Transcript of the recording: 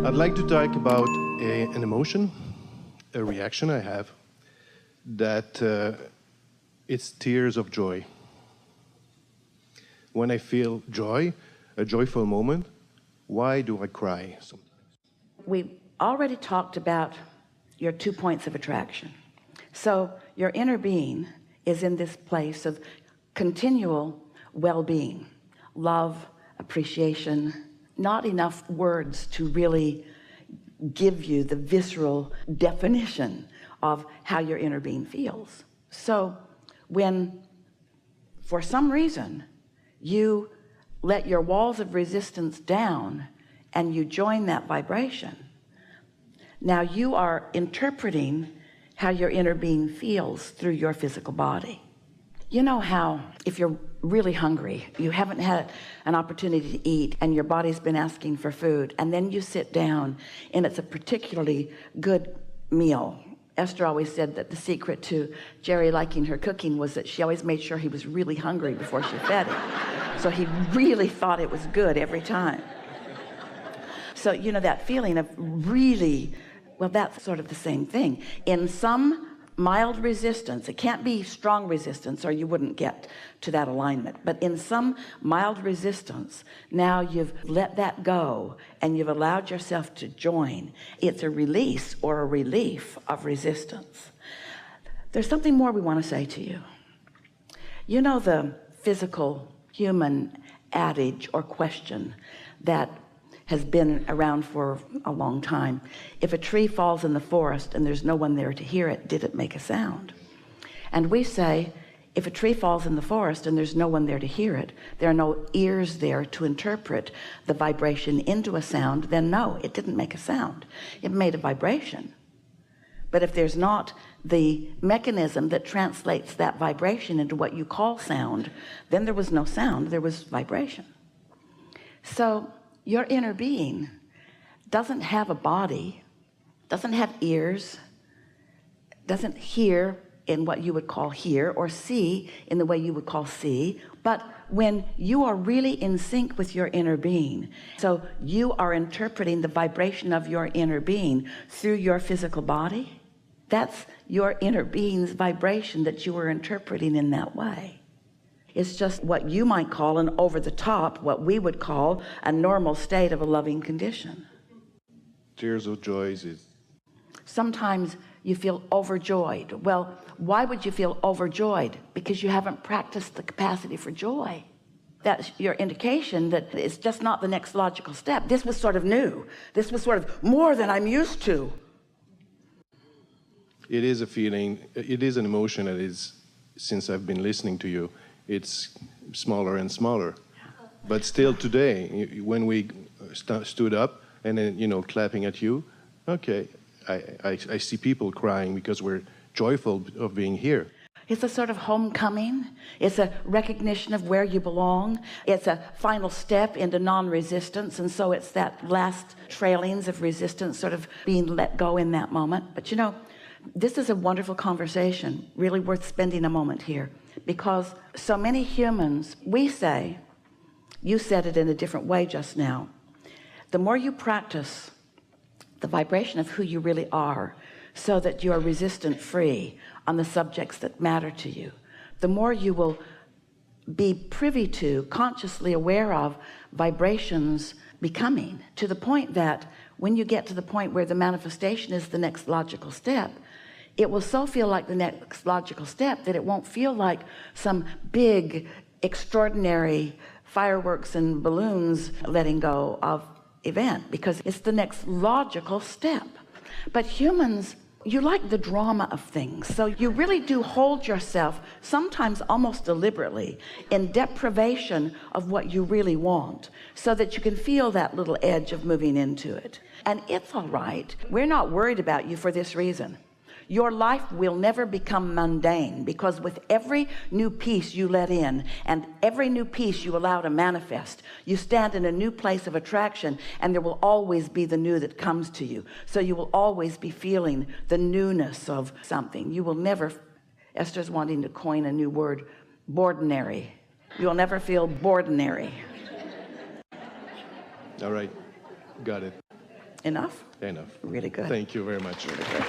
I'd like to talk about an emotion, a reaction I have, that it's tears of joy. When I feel joy, a joyful moment, why do I cry sometimes? We already talked about your 2 points of attraction. So your inner being is in this place of continual well-being, love, appreciation, not enough words to really give you the visceral definition of how your inner being feels. So when for some reason you let your walls of resistance down and you join that vibration, now you are interpreting how your inner being feels through your physical body. You know how if you're really hungry, you haven't had an opportunity to eat, and your body's been asking for food, and then you sit down and it's a particularly good meal. Esther always said that the secret to Jerry liking her cooking was that she always made sure he was really hungry before she fed him. So he really thought it was good every time. So you know that feeling of really, well, that's sort of the same thing. In some mild resistance, it can't be strong resistance or you wouldn't get to that alignment, but in some mild resistance, now you've let that go and you've allowed yourself to join. It's a release or a relief of resistance. There's something more we want to say to you. You know the physical human adage or question that has been around for a long time. If a tree falls in the forest and there's no one there to hear it, did it make a sound? And we say, if a tree falls in the forest and there's no one there to hear it, there are no ears there to interpret the vibration into a sound, then no, it didn't make a sound. It made a vibration. But if there's not the mechanism that translates that vibration into what you call sound, then there was no sound, there was vibration. So your inner being doesn't have a body, doesn't have ears, doesn't hear in what you would call hear, or see in the way you would call see. But when you are really in sync with your inner being, so you are interpreting the vibration of your inner being through your physical body, that's your inner being's vibration that you are interpreting in that way. It's just what you might call an over-the-top, what we would call a normal state of a loving condition. Tears of joy is... Sometimes you feel overjoyed. Well, why would you feel overjoyed? Because you haven't practiced the capacity for joy. That's your indication that it's just not the next logical step. This was sort of new. This was sort of more than I'm used to. It is a feeling, it is an emotion that is, since I've been listening to you, it's smaller and smaller. But still today, when we stood up and then, you know, clapping at you, okay, I see people crying because we're joyful of being here. It's a sort of homecoming. It's a recognition of where you belong. It's a final step into non-resistance. And so it's that last trailings of resistance sort of being let go in that moment. But you know, this is a wonderful conversation, really worth spending a moment here. Because so many humans, we say, you said it in a different way just now, the more you practice the vibration of who you really are so that you are resistant free on the subjects that matter to you, the more you will be privy to, consciously aware of vibrations becoming, to the point that when you get to the point where the manifestation is the next logical step, it will so feel like the next logical step that it won't feel like some big, extraordinary fireworks and balloons letting go of event, because it's the next logical step. But humans, you like the drama of things, so you really do hold yourself, sometimes almost deliberately, in deprivation of what you really want, so that you can feel that little edge of moving into it. And it's all right. We're not worried about you for this reason. Your life will never become mundane, because with every new piece you let in and every new piece you allow to manifest, you stand in a new place of attraction, and there will always be the new that comes to you. So you will always be feeling the newness of something. You will never, Esther's wanting to coin a new word, boredinary. You will never feel boredinary. All right, got it. Enough. Really good. Thank you very much. Really good.